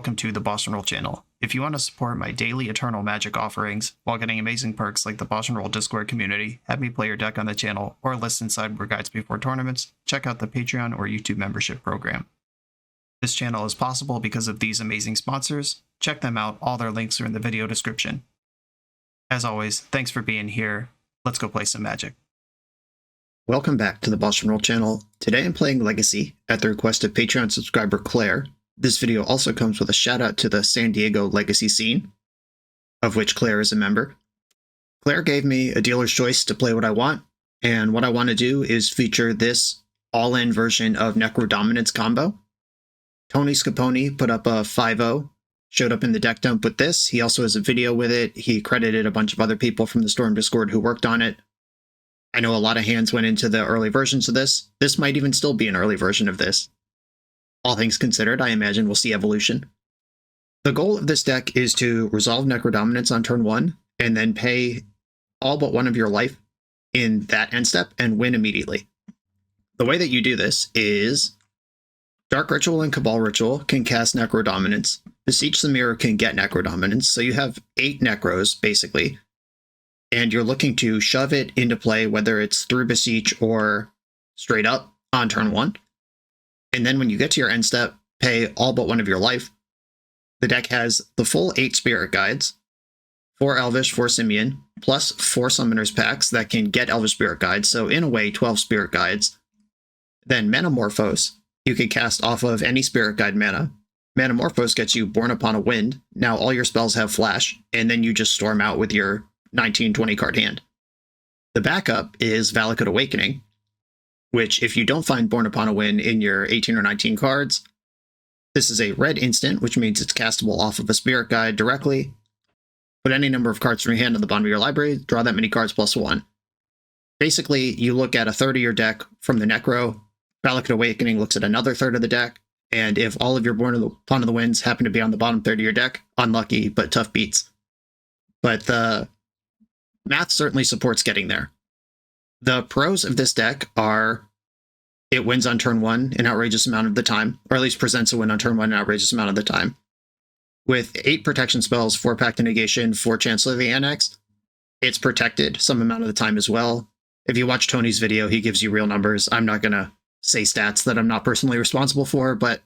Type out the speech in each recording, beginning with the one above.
welcome to the BoshNRoll channel. If you want to support my daily Eternal Magic offerings while getting amazing perks like the BoshNRoll Discord community, have me play your deck on the channel, or listen sideboard guides before tournaments, check out the Patreon or YouTube membership program. This channel is possible because of these amazing sponsors. Check them out, all their links are in the video description. As always, thanks for being here. Let's go play some Magic. Welcome back to the BoshNRoll channel. Today I'm playing Legacy at the request of Patreon subscriber Claire. This video also comes with a shout out to the San Diego Legacy scene, of which Claire is a member. Claire gave me a dealer's choice to play what I want, and what I want to do is feature this all-in version of Necrodominance combo. Tony Scapone put up a 5-0, showed up in the deck dump with this. He also has a video with it. He credited a bunch of other people from the Storm Discord who worked on it. I know a lot of hands went into the early versions of this. This might even still be an early version of this. All things considered, I imagine we'll see evolution. The goal of this deck is to resolve Necrodominance on turn 1, and then pay all but one of your life in that end step and win immediately. The way that you do this is Dark Ritual and Cabal Ritual can cast Necrodominance. Beseech the Mirror can get Necrodominance, so you have 8 Necros, basically. And you're looking to shove it into play, whether it's through Beseech or straight up on turn 1. And then when you get to your end step, pay all but one of your life. The deck has the full 8 Spirit Guides, 4 Elvish, 4 Simian, plus 4 Summoner's Packs that can get Elvish Spirit Guides, so in a way, 12 Spirit Guides. Then Manamorphose, you can cast off of any Spirit Guide mana. Manamorphose gets you Born Upon a Wind. Now all your spells have flash, and then you just storm out with your 19-20 card hand. The backup is Valakut Awakening, which if you don't find Born Upon a Wind in your 18 or 19 cards, this is a red instant, which means it's castable off of a Spirit Guide directly. Put any number of cards from your hand on the bottom of your library, draw that many cards plus 1. Basically, you look at a third of your deck from the Necro, Valakut Awakening looks at another third of the deck, and if all of your Born Upon the Winds happen to be on the bottom third of your deck, unlucky, but tough beats. But the math certainly supports getting there. The pros of this deck are it wins on turn 1 an outrageous amount of the time, or at least presents a win on turn 1 an outrageous amount of the time. With 8 protection spells, 4 Pact of Negation, 4 Chancellor of the Annex, it's protected some amount of the time as well. If you watch Tony's video, he gives you real numbers. I'm not going to say stats that I'm not personally responsible for, but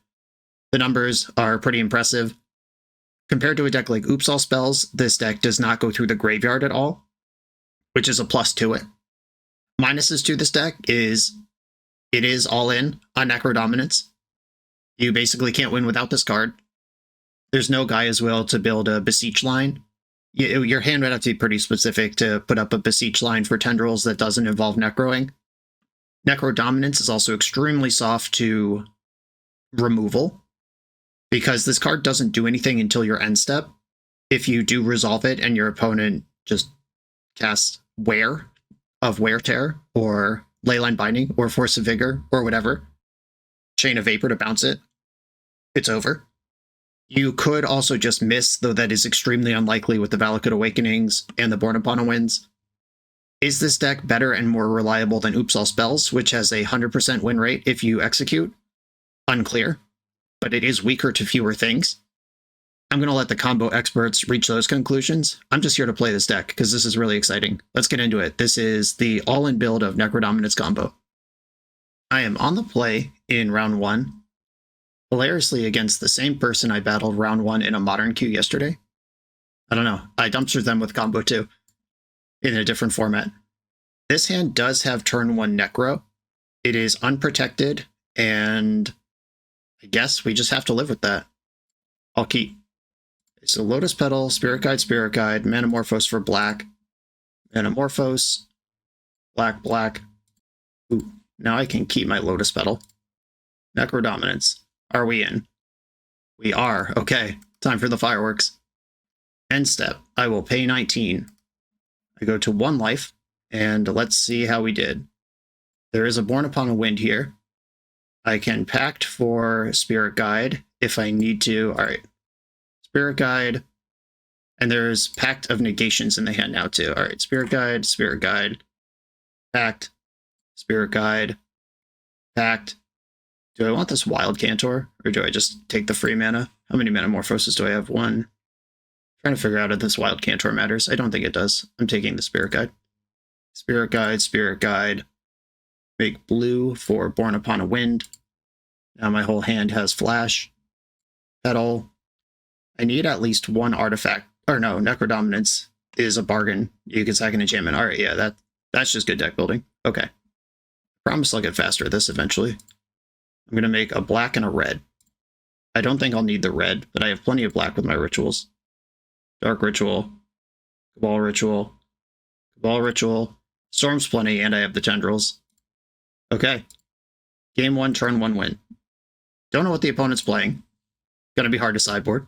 the numbers are pretty impressive. Compared to a deck like Oops All Spells, this deck does not go through the graveyard at all, which is a plus to it. Minuses to this deck is it is all in on Necrodominance. You basically can't win without this card. There's no Gaia's Will to build a Beseech line. Your hand would have to be pretty specific to put up a Beseech line for Tendrils that doesn't involve Necroing. Necrodominance is also extremely soft to removal, because this card doesn't do anything until your end step. If you do resolve it and your opponent just casts Wear of Wear Tear, or Leyline Binding, or Force of Vigor, or whatever, Chain of Vapor to bounce it, it's over. You could also just miss, though that is extremely unlikely with the Valakut Awakenings and the Born Upon a Winds. Is this deck better and more reliable than Oops All Spells, which has a 100% win rate if you execute? Unclear, but it is weaker to fewer things. I'm going to let the combo experts reach those conclusions. I'm just here to play this deck because this is really exciting. Let's get into it. This is the all-in build of Necrodominance combo. I am on the play in round 1, hilariously against the same person I battled round 1 in a modern queue yesterday. I don't know. I dumpstered them with combo 2 in a different format. This hand does have turn 1 Necro. It is unprotected, and I guess we just have to live with that. I'll keep. So Lotus Petal, Spirit Guide, Manamorphose for black, Manamorphose, black. Ooh, now I can keep my Lotus Petal. Necrodominance. Are we in? We are. Okay, time for the fireworks. End step. I will pay 19. I go to 1 life, and let's see how we did. There is a Born Upon a Wind here. I can Pact for Spirit Guide if I need to. All right. Spirit Guide, and there's Pact of Negations in the hand now too. All right, Spirit Guide, Pact, Spirit Guide, Pact. Do I want this Wild Cantor, or do I just take the free mana? How many Metamorphosis do I have? One. Trying to figure out if this Wild Cantor matters. I don't think it does. I'm taking the Spirit Guide. Spirit Guide, Spirit Guide. Make blue for Born Upon a Wind. Now my whole hand has Flash. Petal. I need at least one artifact. Or no, Necrodominance is a bargain. You can sack an enchantment. Alright, yeah, that's just good deck building. Okay. Promise I'll get faster at this eventually. I'm going to make a black and a red. I don't think I'll need the red, but I have plenty of black with my rituals. Dark Ritual. Cabal Ritual. Cabal Ritual. Storm's plenty, and I have the Tendrils. Okay. Game 1, turn 1 win. Don't know what the opponent's playing. Gonna be hard to sideboard.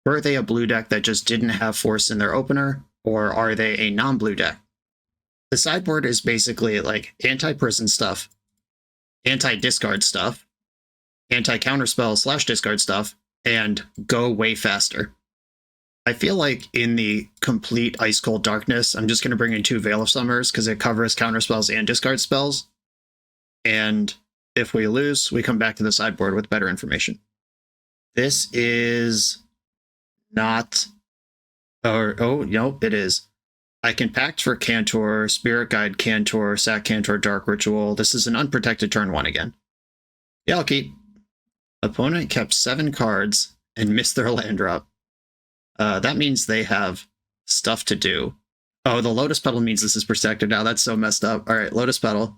Were they a blue deck that just didn't have force in their opener, or are they a non-blue deck? The sideboard is basically like anti-prison stuff, anti-discard stuff, anti-counterspell / discard stuff, and go way faster. I feel like in the complete Ice Cold Darkness, I'm just going to bring in 2 Veil of Summers because it covers counterspells and discard spells. And if we lose, we come back to the sideboard with better information. This is not... Oh, no, it is. I can Pact for Cantor, Spirit Guide Cantor, Sack Cantor, Dark Ritual. This is an unprotected turn 1 again. Yeah, I'll keep. Opponent kept 7 cards and missed their land drop. That means they have stuff to do. Oh, the Lotus Petal means this is protected now. That's so messed up. All right, Lotus Petal,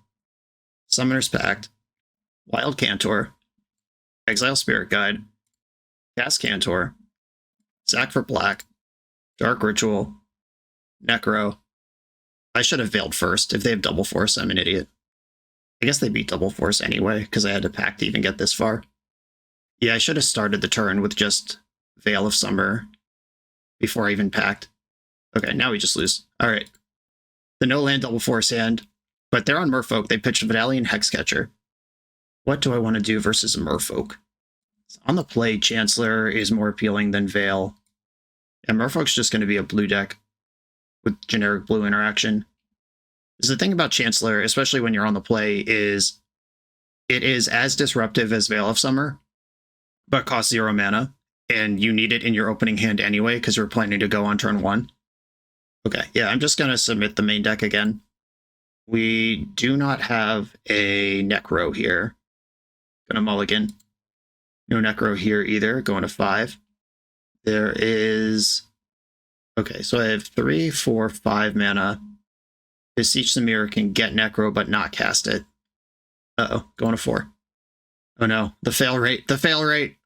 Summoner's Pact, Wild Cantor, Exile Spirit Guide, Cast Cantor, Sack for Black, Dark Ritual, Necro. I should have Veiled first. If they have Double Force, I'm an idiot. I guess they beat Double Force anyway, because I had to Pact to even get this far. Yeah, I should have started the turn with just Veil of Summer before I even Pact. Okay, now we just lose. Alright. The no-land Double Force hand, but they're on Merfolk. They pitched Vidalian Hexcatcher. What do I want to do versus a Merfolk? On the play, Chancellor is more appealing than Veil. And Merfolk's just going to be a blue deck with generic blue interaction. Because the thing about Chancellor, especially when you're on the play, is it is as disruptive as Veil of Summer, but costs 0 mana, and you need it in your opening hand anyway because you're planning to go on turn 1. Okay, yeah, I'm just going to submit the main deck again. We do not have a Necro here. Gonna mulligan. No Necro here either, going to 5. There is... Okay, so I have 3, 4, 5 mana. Beseech the Mirror can get Necro but not cast it. Uh-oh, going to 4. Oh no, the fail rate, the fail rate!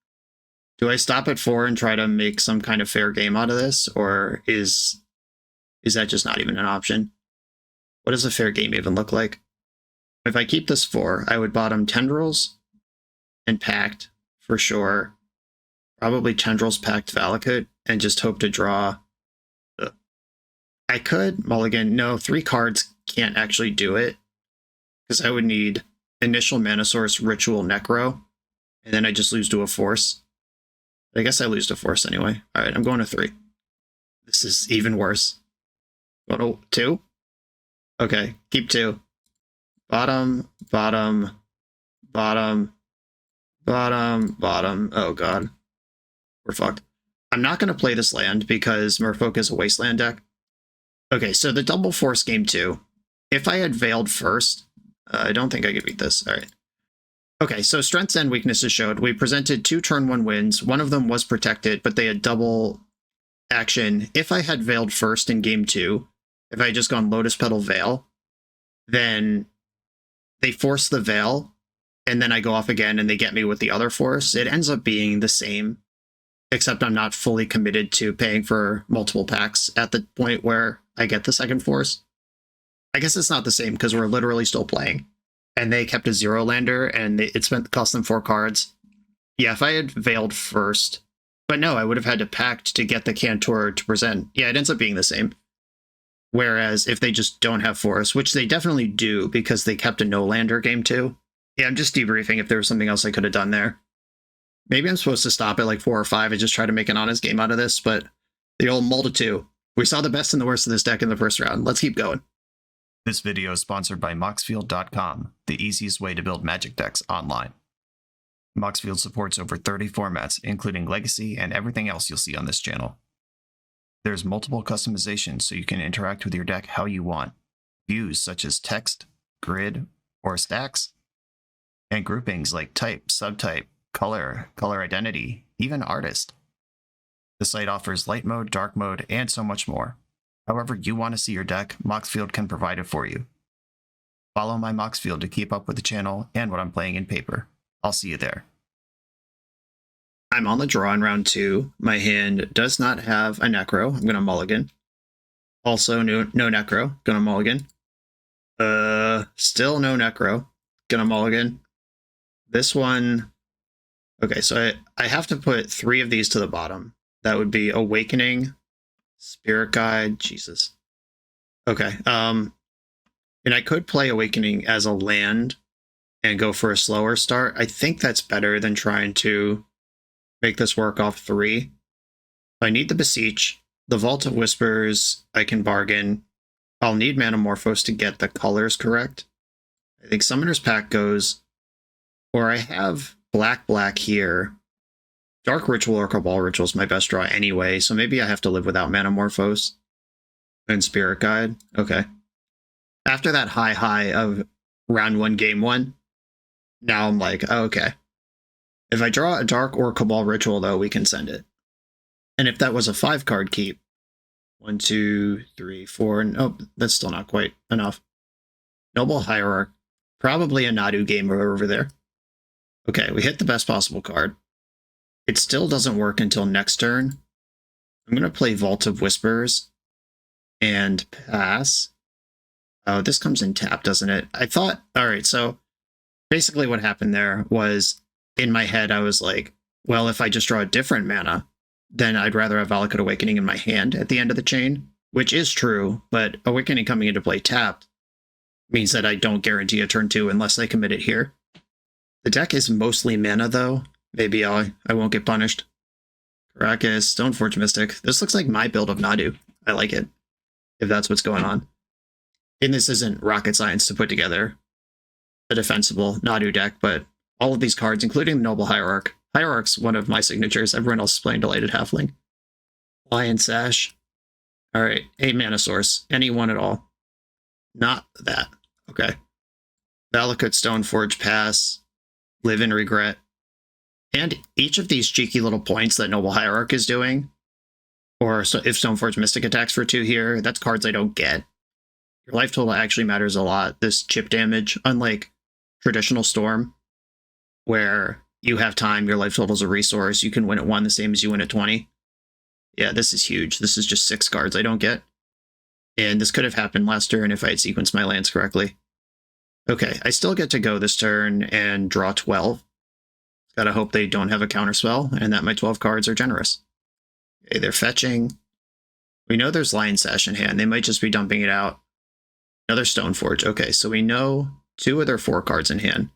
Do I stop at 4 and try to make some kind of fair game out of this, or is that just not even an option? What does a fair game even look like? If I keep this 4, I would bottom Tendrils and Pact for sure. Probably Tendrils, Pact, Valakut, and just hope to draw. I could mulligan. No, 3 cards can't actually do it, because I would need Initial Mana Source, Ritual, Necro, and then I just lose to a Force. I guess I lose to Force anyway. Alright, I'm going to 3. This is even worse. Go to 2? Okay, keep 2. Bottom, bottom, bottom, bottom, bottom. Oh god. We're fucked. I'm not going to play this land because Merfolk is a wasteland deck. Okay, so the Double Force game 2. If I had Veiled first, I don't think I could beat this. Alright. Okay, so strengths and weaknesses showed. We presented 2 turn 1 wins. One of them was protected, but they had double action. If I had Veiled first in game 2, if I had just gone Lotus Petal Veil, then they force the Veil, and then I go off again and they get me with the other force. It ends up being the same, except I'm not fully committed to paying for multiple packs at the point where I get the second force. I guess it's not the same because we're literally still playing. And they kept a 0-lander, and it cost them 4 cards. Yeah, if I had Veiled first... But no, I would have had to Pact to get the Cantor to present. Yeah, it ends up being the same. Whereas if they just don't have Force, which they definitely do because they kept a no-lander game 2. Yeah, I'm just debriefing if there was something else I could have done there. Maybe I'm supposed to stop at like 4 or 5 and just try to make an honest game out of this, but the old multitude. We saw the best and the worst of this deck in the first round. Let's keep going. This video is sponsored by Moxfield.com, the easiest way to build Magic decks online. Moxfield supports over 30 formats, including Legacy and everything else you'll see on this channel. There's multiple customizations so you can interact with your deck how you want. Views such as text, grid, or stacks, and groupings like type, subtype, color, color identity, even artist. The site offers light mode, dark mode, and so much more. However you want to see your deck, Moxfield can provide it for you. Follow my Moxfield to keep up with the channel and what I'm playing in paper. I'll see you there. I'm on the draw in round 2. My hand does not have a Necro. I'm going to mulligan. Also, no Necro. Going to mulligan. Still no Necro. Going to mulligan. This one... Okay, so I have to put 3 of these to the bottom. That would be Awakening, Spirit Guide, Jesus. Okay, and I could play Awakening as a land and go for a slower start. I think that's better than trying to make this work off 3. I need the Beseech. The Vault of Whispers, I can bargain. I'll need Manamorphose to get the colors correct. I think Summoner's Pact goes, or I have black here. Dark Ritual or Cabal Ritual is my best draw anyway, so maybe I have to live without Manamorphose and Spirit Guide. Okay. After that high of round 1, game 1, now I'm like, oh, okay. If I draw a Dark or Cabal Ritual, though, we can send it. And if that was a 5-card keep, 1, 2, 3, 4, nope, that's still not quite enough. Noble Hierarch, probably a Nadu gamer over there. Okay, we hit the best possible card. It still doesn't work until next turn. I'm going to play Vault of Whispers and pass. Oh, this comes in tap, doesn't it? I thought, all right, so basically what happened there was, in my head, I was like, well, if I just draw a different mana, then I'd rather have Valakut Awakening in my hand at the end of the chain, which is true, but Awakening coming into play tapped means that I don't guarantee a turn 2 unless I commit it here. The deck is mostly mana, though. Maybe I won't get punished. Caracas, Stoneforge Mystic. This looks like my build of Nadu. I like it, if that's what's going on. And this isn't rocket science to put together a defensible Nadu deck, but all of these cards, including the Noble Hierarch. Hierarch's one of my signatures. Everyone else is playing Delighted Halfling. Lion Sash. All right, 8 mana source. Any one at all. Not that. Okay. Valakut, Stoneforge, pass. Live in Regret. And each of these cheeky little points that Noble Hierarch is doing, or so if Stoneforge Mystic attacks for 2 here, that's cards I don't get. Your life total actually matters a lot. This chip damage, unlike traditional Storm, where you have time, your life total is a resource, you can win at 1 the same as you win at 20. Yeah, this is huge. This is just 6 cards I don't get. And this could have happened last turn if I had sequenced my lands correctly. Okay, I still get to go this turn and draw 12. Gotta hope they don't have a counterspell, and that my 12 cards are generous. Okay, they're fetching. We know there's Lion Sash in hand. They might just be dumping it out. Another Stoneforge. Okay, so we know 2 of their 4 cards in hand.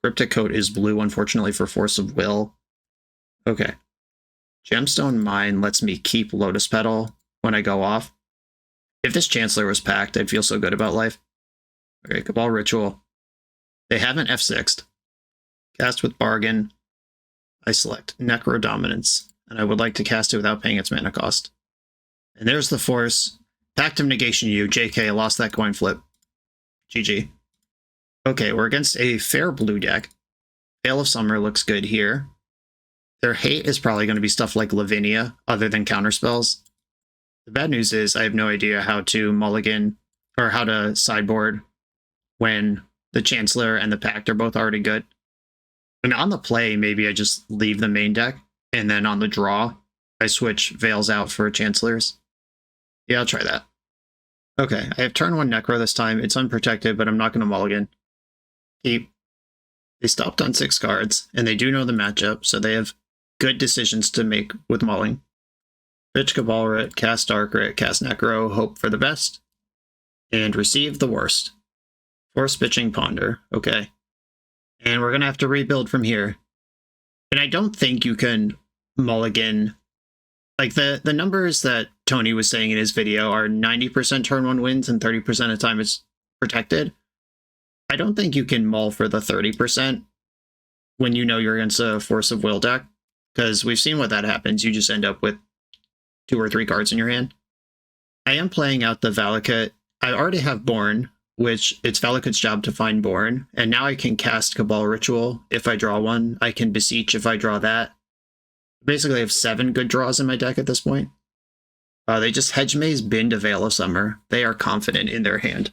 Cryptic Coat is blue, unfortunately, for Force of Will. Okay. Gemstone Mine lets me keep Lotus Petal when I go off. If this Chancellor was packed, I'd feel so good about life. Okay, Cabal Ritual. They haven't F6'd. Cast with Bargain. I select Necrodominance, and I would like to cast it without paying its mana cost. And there's the Force. Pact of Negation you. JK, lost that coin flip. GG. Okay, we're against a fair blue deck. Veil of Summer looks good here. Their hate is probably going to be stuff like Lavinia, other than counterspells. The bad news is I have no idea how to mulligan, or how to sideboard when the Chancellor and the Pact are both already good. And on the play, maybe I just leave the main deck, and then on the draw, I switch Veils out for Chancellors. Yeah, I'll try that. Okay, I have turn 1 Necro this time. It's unprotected, but I'm not going to mulligan. Keep. They stopped on 6 cards, and they do know the matchup, so they have good decisions to make with mulling. Pitch Cabalrit, cast Darkrit, cast Necro, hope for the best, and receive the worst. Force Pitching Ponder. Okay. And we're going to have to rebuild from here. And I don't think you can mulligan. Like, the numbers that Tony was saying in his video are 90% turn 1 wins and 30% of the time it's protected. I don't think you can mull for the 30%. when you know you're against a Force of Will deck, because we've seen what that happens. You just end up with 2 or 3 cards in your hand. I am playing out the Valakut. I already have Born, which it's Valakut's job to find Born, and now I can cast Cabal Ritual if I draw one. I can Beseech if I draw that. Basically, I have 7 good draws in my deck at this point. They just Hedge Maze, Bin to Veil of Summer. They are confident in their hand.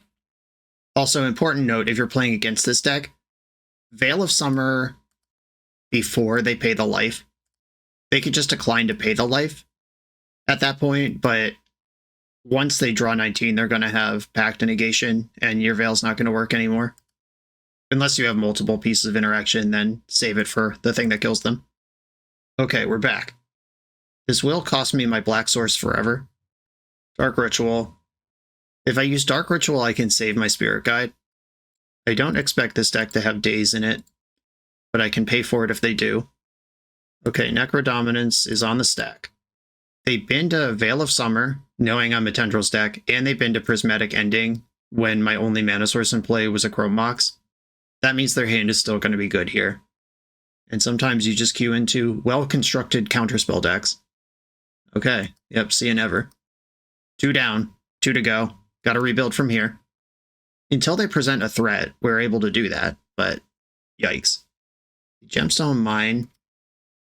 Also, important note, if you're playing against this deck, Veil of Summer before they pay the life. They could just decline to pay the life at that point, but once they draw 19, they're going to have Pact and Negation, and your Veil's not going to work anymore. Unless you have multiple pieces of interaction, then save it for the thing that kills them. Okay, we're back. This will cost me my Black Source forever. Dark Ritual. If I use Dark Ritual, I can save my Spirit Guide. I don't expect this deck to have Daze in it, but I can pay for it if they do. Okay, Necrodominance is on the stack. They bin to Veil of Summer, knowing I'm a Tendrils deck, and they bin to Prismatic Ending when my only mana source in play was a Chrome Mox. That means their hand is still going to be good here. And sometimes you just queue into well-constructed counterspell decks. Okay, yep, see you never. 2 down, 2 to go. Gotta rebuild from here. Until they present a threat, we're able to do that, but yikes. Gemstone Mine.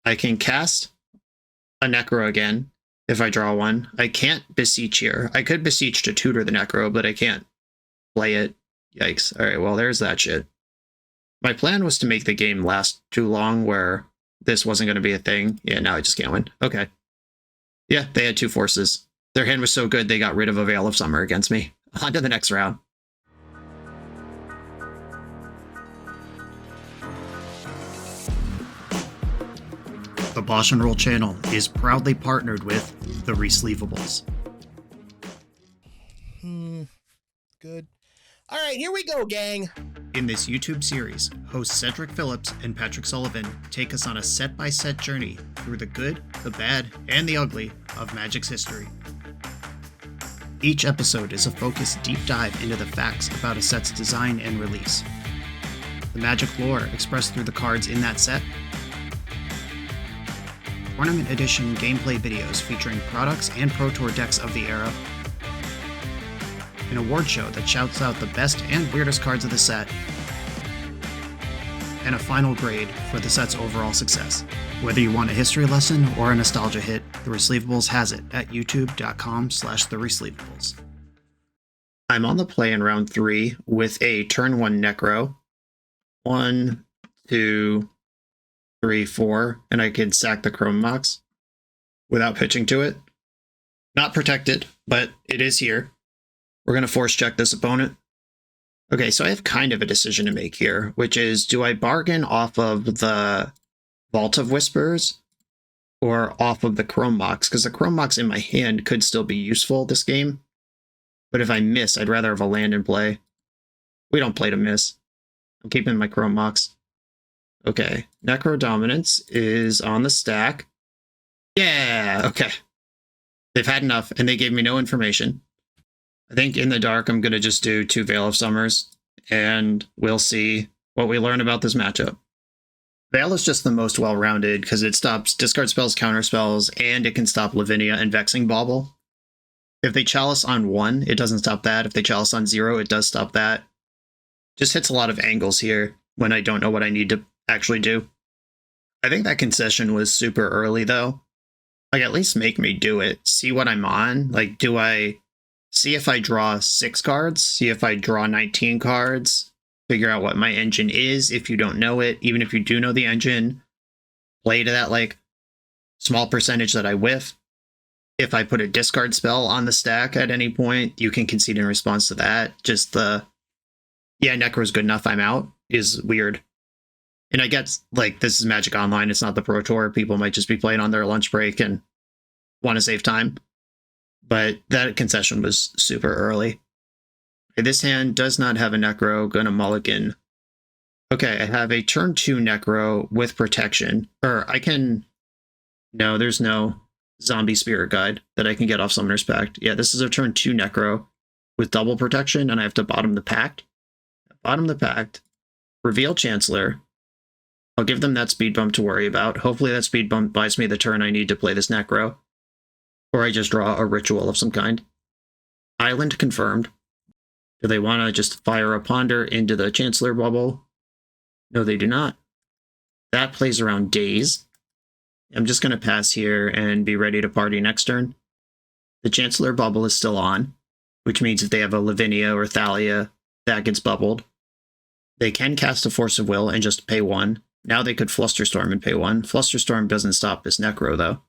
I can cast a Necro again if I draw one. I can't Beseech here. I could Beseech to tutor the Necro, but I can't play it. Yikes. Alright, well, there's that shit. My plan was to make the game last too long where this wasn't going to be a thing. Yeah, now I just can't win. Okay. Yeah, they had 2 forces. Their hand was so good they got rid of a Veil of Summer against me. On to the next round. The BoshNRoll channel is proudly partnered with the Resleevables. Good. All right, here we go, gang. In this YouTube series, hosts Cedric Phillips and Patrick Sullivan take us on a set-by-set journey through the good, the bad, and the ugly of Magic's history. Each episode is a focused deep dive into the facts about a set's design and release, the Magic lore expressed through the cards in that set, Tournament Edition gameplay videos featuring products and Pro Tour decks of the era, an award show that shouts out the best and weirdest cards of the set, and a final grade for the set's overall success. Whether you want a history lesson or a nostalgia hit, The Resleevables has it at youtube.com/theresleevables. I'm on the play in round 3 with a turn 1 Necro. 1, 2, 3, 4, and I can sack the Chrome Mox without pitching to it. Not protected, but it is here. We're going to force check this opponent. Okay, so I have kind of a decision to make here, which is, do I bargain off of the Vault of Whispers or off of the Chrome Mox? Because the Chrome Mox in my hand could still be useful this game. But if I miss, I'd rather have a land in play. We don't play to miss. I'm keeping my Chrome Mox. Okay, Necrodominance is on the stack. Yeah, okay. They've had enough, and they gave me no information. I think in the dark, I'm going to just do 2 Veil of Summers, and we'll see what we learn about this matchup. Veil is just the most well-rounded because it stops discard spells, counter spells, and it can stop Lavinia and Vexing Bauble. If they Chalice on 1, it doesn't stop that. If they Chalice on 0, it does stop that. Just hits a lot of angles here when I don't know what I need to actually do. I think that concession was super early, though. Like, at least make me do it. See what I'm on. Like, do I see if I draw 6 cards? See if I draw 19 cards? Figure out what my engine is if you don't know it. Even if you do know the engine, play to that, like, small percentage that I whiff. If I put a discard spell on the stack at any point, you can concede in response to that. Just the, yeah, Necro's good enough, I'm out, is weird. And I get, like, this is Magic Online, it's not the Pro Tour. People might just be playing on their lunch break and want to save time. But that concession was super early. Okay, this hand does not have a Necro, gonna mulligan. Okay, I have a turn 2 Necro with protection. Or I can... No, there's no zombie spirit guide that I can get off Summoner's Pact. Yeah, this is a turn 2 Necro with double protection, and I have to bottom the Pact. Bottom the Pact, reveal Chancellor, I'll give them that speed bump to worry about. Hopefully that speed bump buys me the turn I need to play this Necro. Or I just draw a ritual of some kind. Island confirmed. Do they want to just fire a Ponder into the Chancellor bubble? No, they do not. That plays around Daze. I'm just going to pass here and be ready to party next turn. The Chancellor bubble is still on, which means if they have a Lavinia or Thalia, that gets bubbled. They can cast a Force of Will and just pay 1. Now they could Flusterstorm and pay 1. Flusterstorm doesn't stop this Necro, though.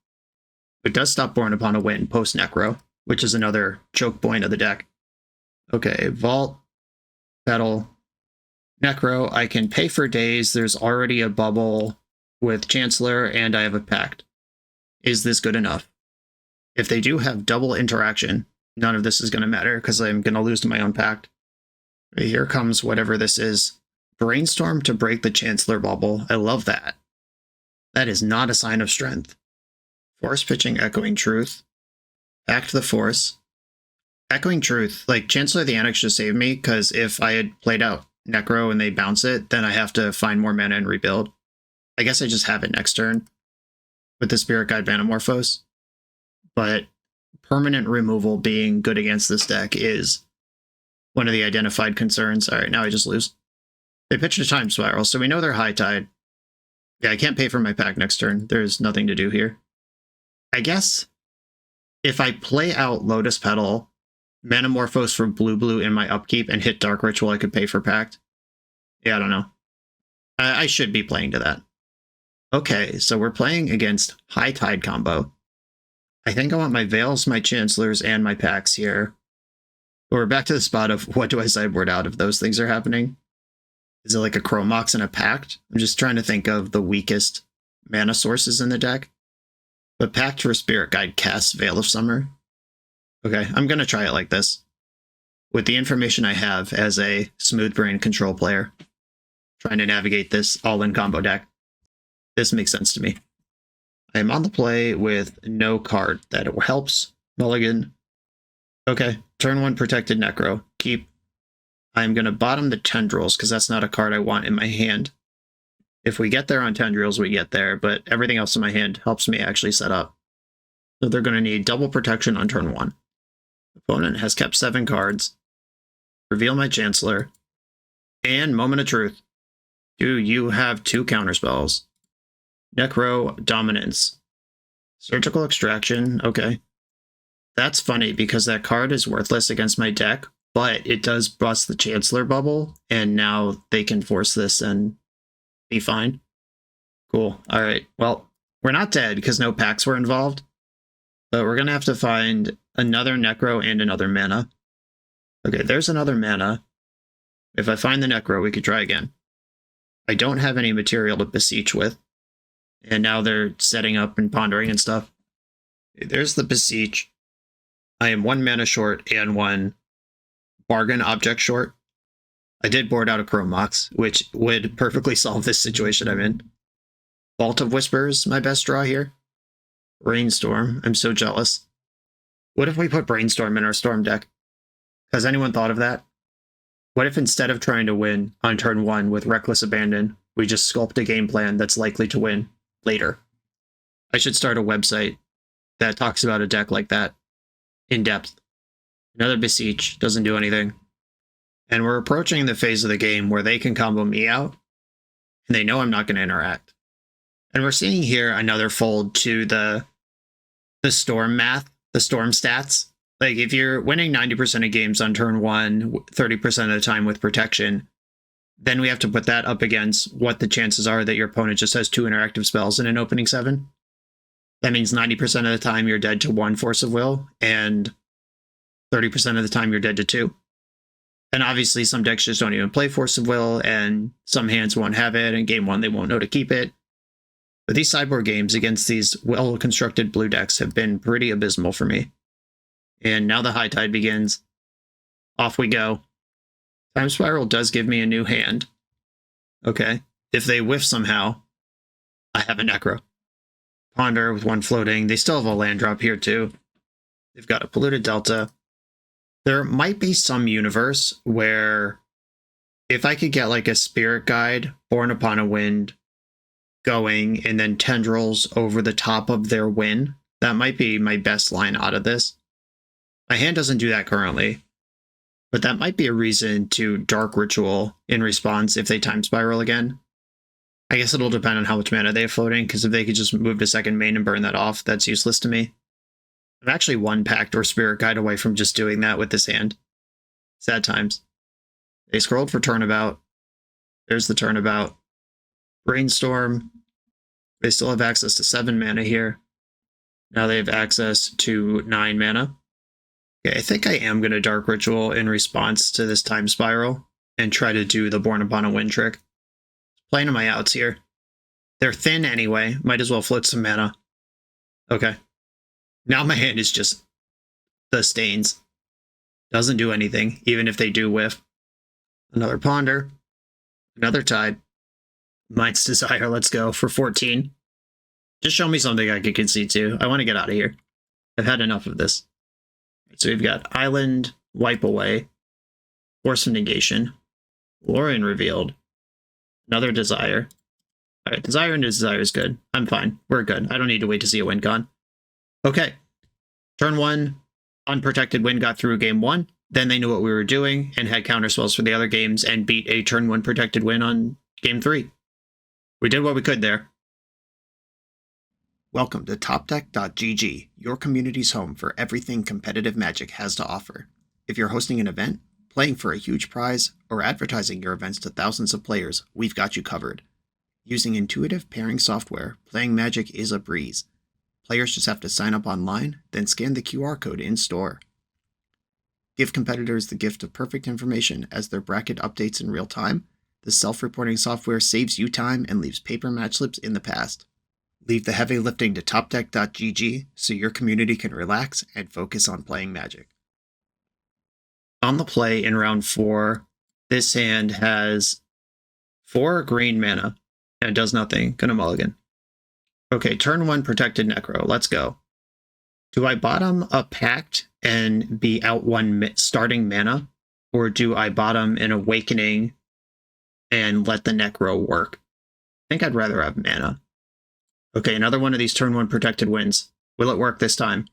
It does stop Born Upon a Wind post-Necro, which is another choke point of the deck. Okay, Vault, Petal, Necro. I can pay for Daze. There's already a bubble with Chancellor, and I have a Pact. Is this good enough? If they do have double interaction, none of this is going to matter because I'm going to lose to my own Pact. Here comes whatever this is. Brainstorm to break the Chancellor bubble. I love that. That is not a sign of strength. Force pitching Echoing Truth. Pact the Force. Echoing Truth, like Chancellor of the Annex just saved me because if I had played out Necro and they bounce it, then I have to find more mana and rebuild. I guess I just have it next turn with the Spirit Guide Manamorphose. But permanent removal being good against this deck is one of the identified concerns. All right, now I just lose. They pitched a Time Spiral, so we know they're high tide. Yeah, I can't pay for my pack next turn. There's nothing to do here. I guess if I play out Lotus Petal, Manamorphose for blue in my upkeep, and hit Dark Ritual, I could pay for Pact. Yeah, I don't know. I should be playing to that. Okay, so we're playing against High Tide combo. I think I want my Veils, my Chancellors, and my Pacts here. But we're back to the spot of what do I sideboard out if those things are happening? Is it like a Chromox and a Pact? I'm just trying to think of the weakest mana sources in the deck. But Pact for Spirit Guide casts Veil of Summer. Okay, I'm going to try it like this. With the information I have as a smooth brain control player, trying to navigate this all-in combo deck. This makes sense to me. I am on the play with no card that helps. Mulligan. Okay, turn 1 Protected Necro. Keep. I'm going to bottom the Tendrils because that's not a card I want in my hand. If we get there on Tendrils, we get there, but everything else in my hand helps me actually set up. So they're going to need double protection on turn 1. Opponent has kept 7 cards. Reveal my Chancellor. And Moment of Truth. Do you have 2 counterspells? Necrodominance. Surgical Extraction. Okay. That's funny because that card is worthless against my deck, but it does bust the Chancellor bubble, and now they can force this and be fine. Cool. All right. Well, we're not dead because no packs were involved, but we're going to have to find another Necro and another mana. Okay, there's another mana. If I find the Necro, we could try again. I don't have any material to beseech with, and now they're setting up and pondering and stuff. Okay, there's the beseech. I am 1 mana short and 1 bargain object short. I did board out a Chromox, which would perfectly solve this situation I'm in. Vault of Whispers, my best draw here. Brainstorm, I'm so jealous. What if we put Brainstorm in our Storm deck? Has anyone thought of that? What if instead of trying to win on turn 1 with Reckless Abandon, we just sculpt a game plan that's likely to win later? I should start a website that talks about a deck like that in depth. Another Beseech doesn't do anything. And we're approaching the phase of the game where they can combo me out, and they know I'm not going to interact. And we're seeing here another fold to the Storm math, the Storm stats. Like, if you're winning 90% of games on turn 1, 30% of the time with protection, then we have to put that up against what the chances are that your opponent just has 2 interactive spells in an opening 7. That means 90% of the time you're dead to 1 Force of Will, and 30% of the time you're dead to 2. And obviously some decks just don't even play Force of Will, and some hands won't have it, and game 1 they won't know to keep it. But these sideboard games against these well-constructed blue decks have been pretty abysmal for me. And now the High Tide begins. Off we go. Time Spiral does give me a new hand. Okay. If they whiff somehow, I have a Necro. Ponder with 1 floating. They still have a land drop here too. They've got a Polluted Delta. There might be some universe where if I could get like a Spirit Guide, Born Upon a Wind, going and then tendrils over the top of their win. That might be my best line out of this. My hand doesn't do that currently, but that might be a reason to Dark Ritual in response if they time spiral again. I guess it'll depend on how much mana they have floating, because if they could just move to second main and burn that off, that's useless to me. I'm actually one Pact or Spirit Guide away from just doing that with this hand. Sad times. They scrolled for Turnabout. There's the Turnabout. Brainstorm. They still have access to 7 mana here. Now they have access to 9 mana. Okay, I think I am going to Dark Ritual in response to this time spiral and try to do the Born Upon a Wind trick. Playing on my outs here. They're thin anyway. Might as well float some mana. Okay. Now my hand is just the stains. Doesn't do anything, even if they do whiff. Another Ponder. Another Tide. Mind's Desire, let's go for 14. Just show me something I could concede to. I want to get out of here. I've had enough of this. So we've got Island, Wipe Away, Force of Negation, Lorien Revealed, another Desire. Alright, Desire and Desire is good. I'm fine. We're good. I don't need to wait to see a win con. Okay. Turn 1, unprotected win got through game 1. Then they knew what we were doing and had counterspells for the other games and beat a turn 1 protected win on game 3. We did what we could there. Welcome to TopDeck.gg, your community's home for everything competitive Magic has to offer. If you're hosting an event, playing for a huge prize, or advertising your events to thousands of players, we've got you covered. Using intuitive pairing software, playing Magic is a breeze. Players just have to sign up online, then scan the QR code in-store. Give competitors the gift of perfect information as their bracket updates in real time. The self-reporting software saves you time and leaves paper match slips in the past. Leave the heavy lifting to TopDeck.gg so your community can relax and focus on playing Magic. On the play in round 4, this hand has 4 green mana and does nothing. Gonna mulligan. Okay, turn 1 protected Necro. Let's go. Do I bottom a Pact and be out 1 starting mana? Or do I bottom an Awakening and let the Necro work? I think I'd rather have mana. Okay, another one of these turn 1 protected wins. Will it work this time?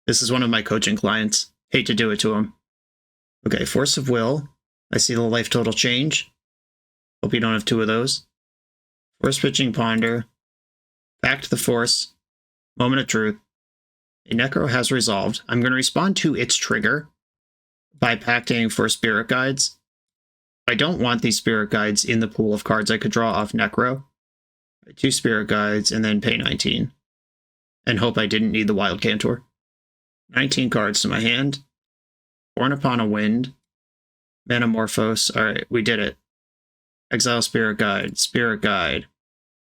This is one of my coaching clients. Hate to do it to him. Okay, Force of Will. I see the life total change. Hope you don't have 2 of those. Force Pitching Ponder. Back to the Force. Moment of Truth. A Necro has resolved. I'm going to respond to its trigger by pacting for Spirit Guides. I don't want these Spirit Guides in the pool of cards I could draw off Necro. 2 Spirit Guides, and then pay 19. And hope I didn't need the Wild Cantor. 19 cards to my hand. Born Upon a Wind. Manamorphose. Alright, we did it. Exile Spirit Guide, Spirit Guide.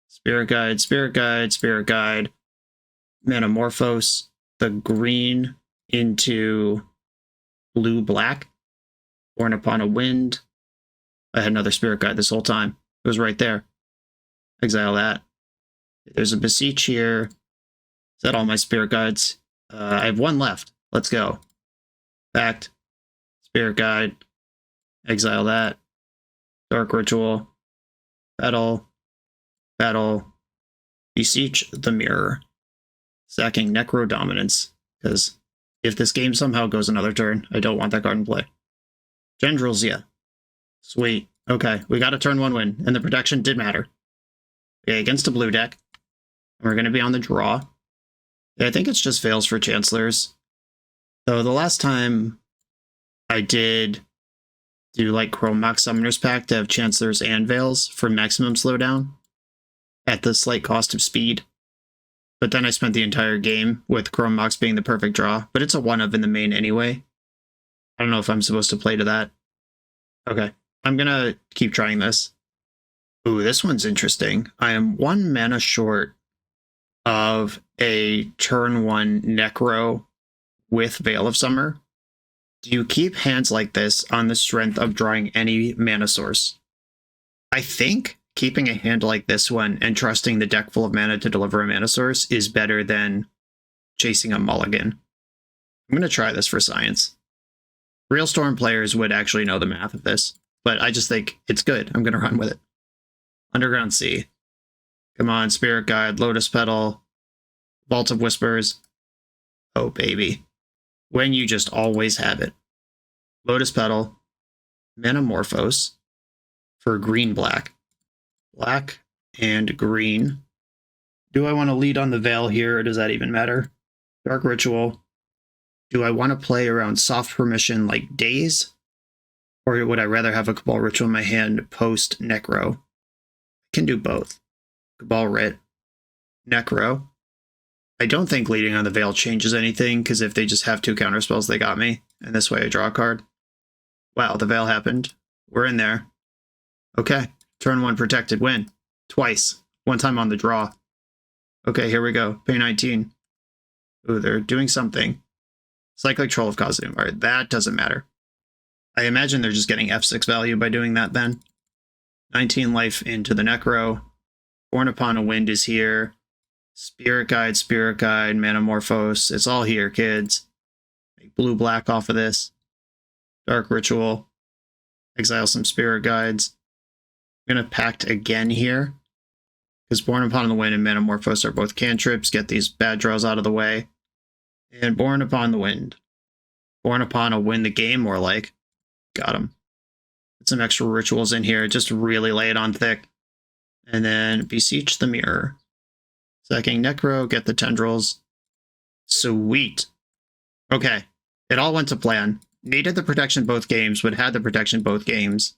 Spirit Guide, Spirit Guide, Spirit Guide. Manamorphose. The green into blue-black. Born Upon a Wind. I had another Spirit Guide this whole time. It was right there. Exile that. There's a Beseech here. Is that all my Spirit Guides? I have 1 left. Let's go. Fact. Spirit Guide. Exile that. Dark Ritual. Battle. Battle. Beseech the Mirror. Sacking Necrodominance. Because if this game somehow goes another turn, I don't want that card in play. Gendrils, yeah. Sweet. Okay, we got a turn 1 win, and the protection did matter. Okay, against a blue deck. We're going to be on the draw. Yeah, I think it's just fails for Chancellors. Though the last time I did do like Chrome Mox Summoner's Pack to have Chancellors and Veils for maximum slowdown at the slight cost of speed. But then I spent the entire game with Chrome Mox being the perfect draw, but it's a 1-of in the main anyway. I don't know if I'm supposed to play to that. Okay, I'm going to keep trying this. Ooh, this one's interesting. I am 1 mana short of a turn 1 Necro with Veil of Summer. Do you keep hands like this on the strength of drawing any mana source? I think keeping a hand like this one and trusting the deck full of mana to deliver a mana source is better than chasing a mulligan. I'm going to try this for science. Real Storm players would actually know the math of this, but I just think it's good. I'm going to run with it. Underground Sea. Come on, Spirit Guide, Lotus Petal, Vault of Whispers. Oh, baby. When you just always have it. Lotus Petal, Metamorphose for green-black. Black and green. Do I want to lead on the Veil here, or does that even matter? Dark Ritual. Do I want to play around soft permission like Daze? Or would I rather have a Cabal Ritual in my hand post Necro? I can do both. Cabal Writ, Necro. I don't think leading on the Veil changes anything, because if they just have 2 counterspells, they got me. And this way I draw a card. Wow, the Veil happened. We're in there. Okay, turn 1 protected win. Twice. 1 time on the draw. Okay, here we go. Pay 19. Ooh, they're doing something. Cyclic Troll of Khazad. Alright, that doesn't matter. I imagine they're just getting F6 value by doing that then. 19 life into the Necro. Born Upon a Wind is here. Spirit Guide, Metamorphose. It's all here, kids. Make blue-black off of this. Dark Ritual. Exile some Spirit Guides. I'm going to Pact again here. Because Born Upon the Wind and Metamorphose are both cantrips. Get these bad draws out of the way. And Born Upon the Wind. Born Upon a Win the game, more like. Got him. Put some extra rituals in here. Just really lay it on thick. And then Beseech the Mirror. Sacking Necro, get the Tendrils. Sweet. Okay. It all went to plan. Needed the protection both games, but had the protection both games.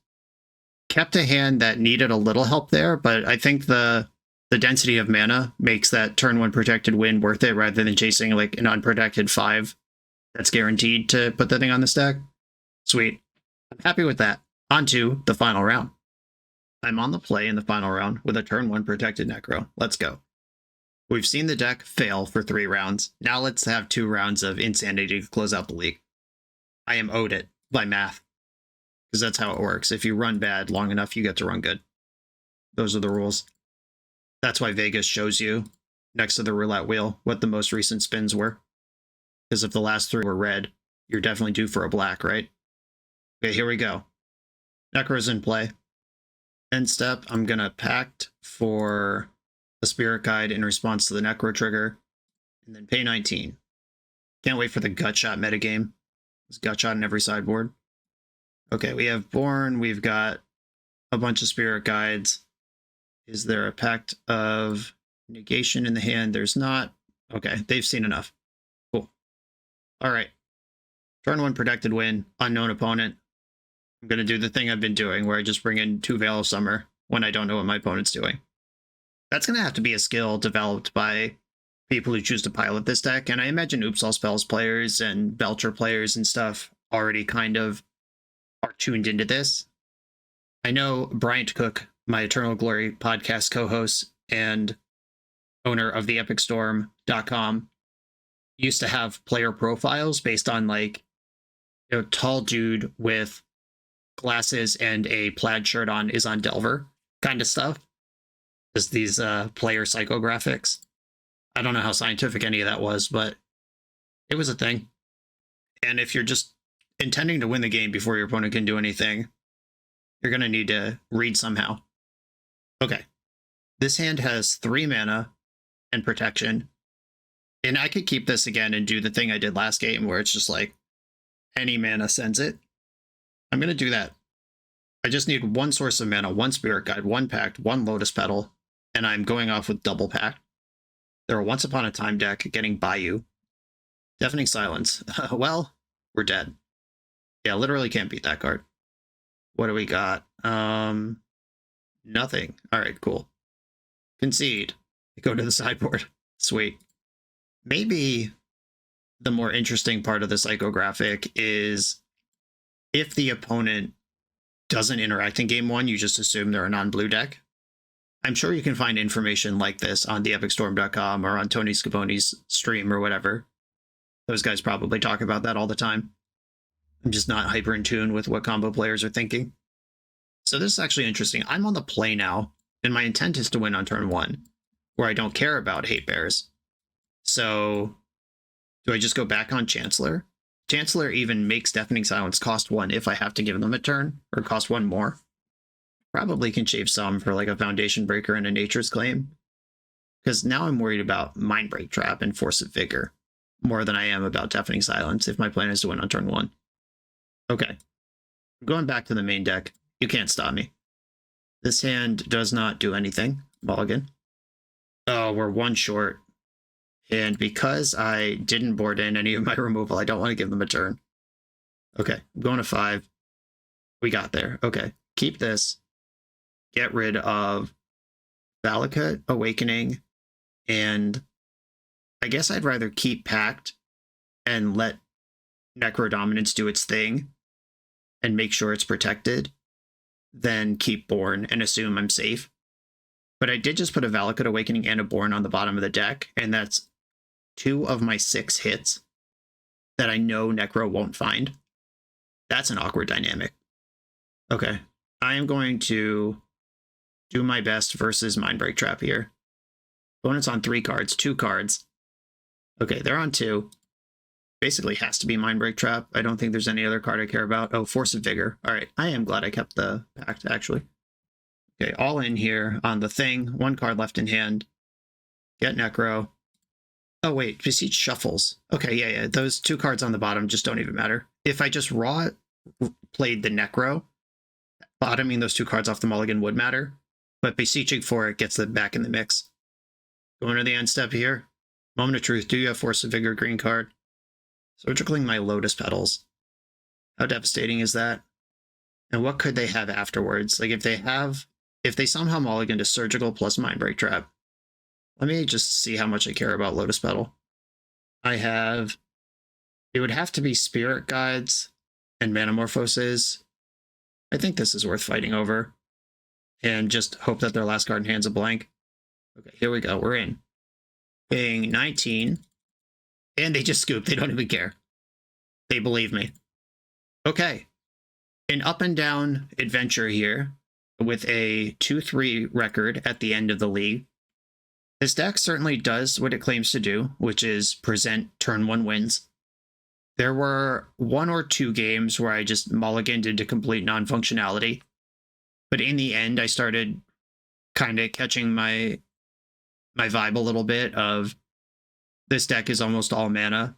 Kept a hand that needed a little help there, but I think the density of mana makes that turn 1 protected win worth it rather than chasing like an unprotected 5 that's guaranteed to put the thing on the stack. Sweet. I'm happy with that. On to the final round. I'm on the play in the final round with a turn 1 protected Necro. Let's go. We've seen the deck fail for 3 rounds. Now let's have 2 rounds of insanity to close out the league. I am owed it by math. Because that's how it works. If you run bad long enough, you get to run good. Those are the rules. That's why Vegas shows you, next to the roulette wheel, what the most recent spins were. Because if the last 3 were red, you're definitely due for a black, right? Okay, here we go. Necro's in play. End step, I'm going to Pact for a Spirit Guide in response to the Necro trigger. And then pay 19. Can't wait for the Gutshot metagame. There's Gutshot in every sideboard. Okay, we have Born. We've got a bunch of Spirit Guides. Is there a Pact of Negation in the hand? There's not. Okay, they've seen enough. Cool. All right. Turn 1 protected win. Unknown opponent. I'm going to do the thing I've been doing where I just bring in 2 Veil of Summer when I don't know what my opponent's doing. That's going to have to be a skill developed by people who choose to pilot this deck, and I imagine Oops All Spells players and Belcher players and stuff already kind of are tuned into this. I know Bryant Cook, my Eternal Glory podcast co-host and owner of the EpicStorm.com, used to have player profiles based on like, you know, tall dude with glasses and a plaid shirt on is on Delver kind of stuff. Just these player psychographics. I don't know how scientific any of that was, but it was a thing. And if you're just intending to win the game before your opponent can do anything, you're going to need to read somehow. Okay. This hand has 3 mana and protection. And I could keep this again and do the thing I did last game where it's just like any mana sends it. I'm going to do that. I just need 1 source of mana, 1 Spirit Guide, 1 Pact, 1 Lotus Petal, and I'm going off with double Pact. They're a Once Upon a Time deck getting Bayou. Deafening Silence. Well, we're dead. Yeah, literally can't beat that card. What do we got? Nothing. All right, cool. Concede. Go to the sideboard. Sweet. Maybe the more interesting part of the psychographic is if the opponent doesn't interact in game 1, you just assume they're a non-blue deck. I'm sure you can find information like this on the EpicStorm.com or on Tony Scaponi's stream or whatever. Those guys probably talk about that all the time. I'm just not hyper in tune with what combo players are thinking. So this is actually interesting. I'm on the play now, and my intent is to win on turn 1, where I don't care about Hate Bears. So do I just go back on Chancellor? Chancellor even makes Deafening Silence cost 1 if I have to give them a turn, or cost 1 more. Probably can shave some for like a Foundation Breaker and a Nature's Claim. because now I'm worried about Mindbreak Trap and Force of Vigor more than I am about Deafening Silence if my plan is to win on turn 1. Okay. Going back to the main deck, you can't stop me. This hand does not do anything. Mulligan. Oh, we're 1 short. And because I didn't board in any of my removal, I don't want to give them a turn. Okay, I'm going to 5. We got there. Okay, keep this. Get rid of Valakut, Awakening, and I guess I'd rather keep Pact and let Necrodominance do its thing and make sure it's protected than keep Born and assume I'm safe. But I did just put a Valakut, Awakening, and a Born on the bottom of the deck, and that's 2 of my 6 hits that I know Necro won't find. That's an awkward dynamic. Okay, I am going to do my best versus Mindbreak Trap here. Opponent's on 3 cards, 2 cards. Okay, they're on 2. Basically has to be Mindbreak Trap. I don't think there's any other card I care about. Oh, Force of Vigor. All right, I am glad I kept the Pact, actually. Okay, all in here on the thing. 1 card left in hand. Get Necro. Oh, wait, Beseech shuffles. Okay, yeah, those 2 cards on the bottom just don't even matter. If I just raw played the Necro, bottoming those 2 cards off the mulligan would matter, but Beseeching for it gets them back in the mix. Going to the end step here. Moment of truth. Do you have Force of Vigor, green card? Surgicling my Lotus Petals. How devastating is that? And what could they have afterwards? Like, if they somehow mulligan to Surgical plus Mindbreak Trap. Let me just see how much I care about Lotus Petal. It would have to be Spirit Guides and Manamorphoses. I think this is worth fighting over. And just hope that their last card in hand's a blank. Okay, here we go. We're in. Paying 19. And they just scoop. They don't even care. They believe me. Okay. An up and down adventure here with a 2-3 record at the end of the league. This deck certainly does what it claims to do, which is present turn 1 wins. There were 1 or 2 games where I just mulliganed into complete non-functionality. But in the end, I started kind of catching my vibe a little bit of this deck is almost all mana.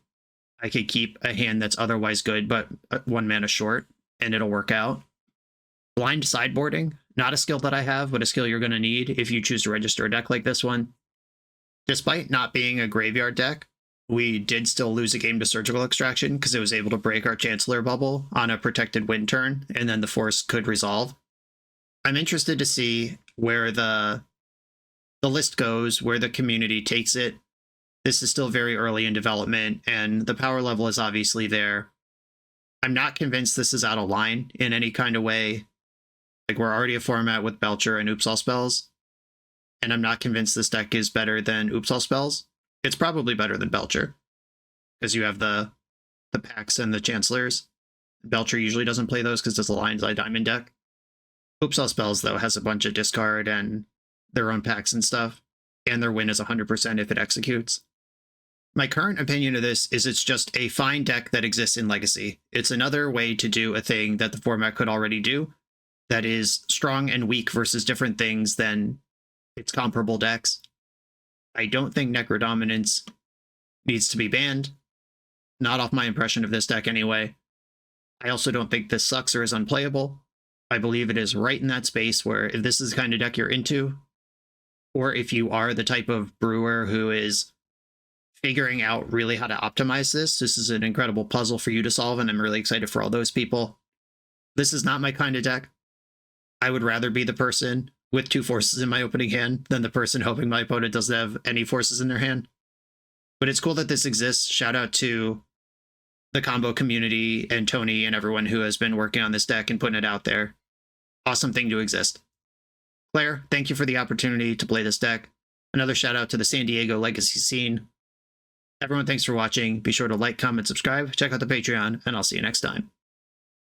I could keep a hand that's otherwise good, but 1 mana short, and it'll work out. Blind sideboarding, not a skill that I have, but a skill you're going to need if you choose to register a deck like this one. Despite not being a graveyard deck, we did still lose a game to Surgical Extraction because it was able to break our Chancellor bubble on a protected win turn, and then the force could resolve. I'm interested to see where the list goes, where the community takes it. This is still very early in development, and the power level is obviously there. I'm not convinced this is out of line in any kind of way. Like, we're already a format with Belcher and Oops All Spells, and I'm not convinced this deck is better than Oops All Spells. It's probably better than Belcher, because you have the packs and the Chancellors. Belcher usually doesn't play those because it's a Lion's Eye Diamond deck. Oops All Spells, though, has a bunch of discard and their own packs and stuff, and their win is 100% if it executes. My current opinion of this is it's just a fine deck that exists in Legacy. It's another way to do a thing that the format could already do that is strong and weak versus different things than its comparable decks. I don't think Necrodominance needs to be banned. Not off my impression of this deck anyway. I also don't think this sucks or is unplayable. I believe it is right in that space where if this is the kind of deck you're into, or if you are the type of brewer who is figuring out really how to optimize this is an incredible puzzle for you to solve, and I'm really excited for all those people. This is not my kind of deck. I would rather be the person with 2 forces in my opening hand than the person hoping my opponent doesn't have any forces in their hand. But it's cool that this exists. Shout out to the combo community and Tony and everyone who has been working on this deck and putting it out there. Awesome thing to exist. Claire, thank you for the opportunity to play this deck. Another shout out to the San Diego Legacy scene. Everyone, thanks for watching. Be sure to like, comment, subscribe, check out the Patreon, and I'll see you next time.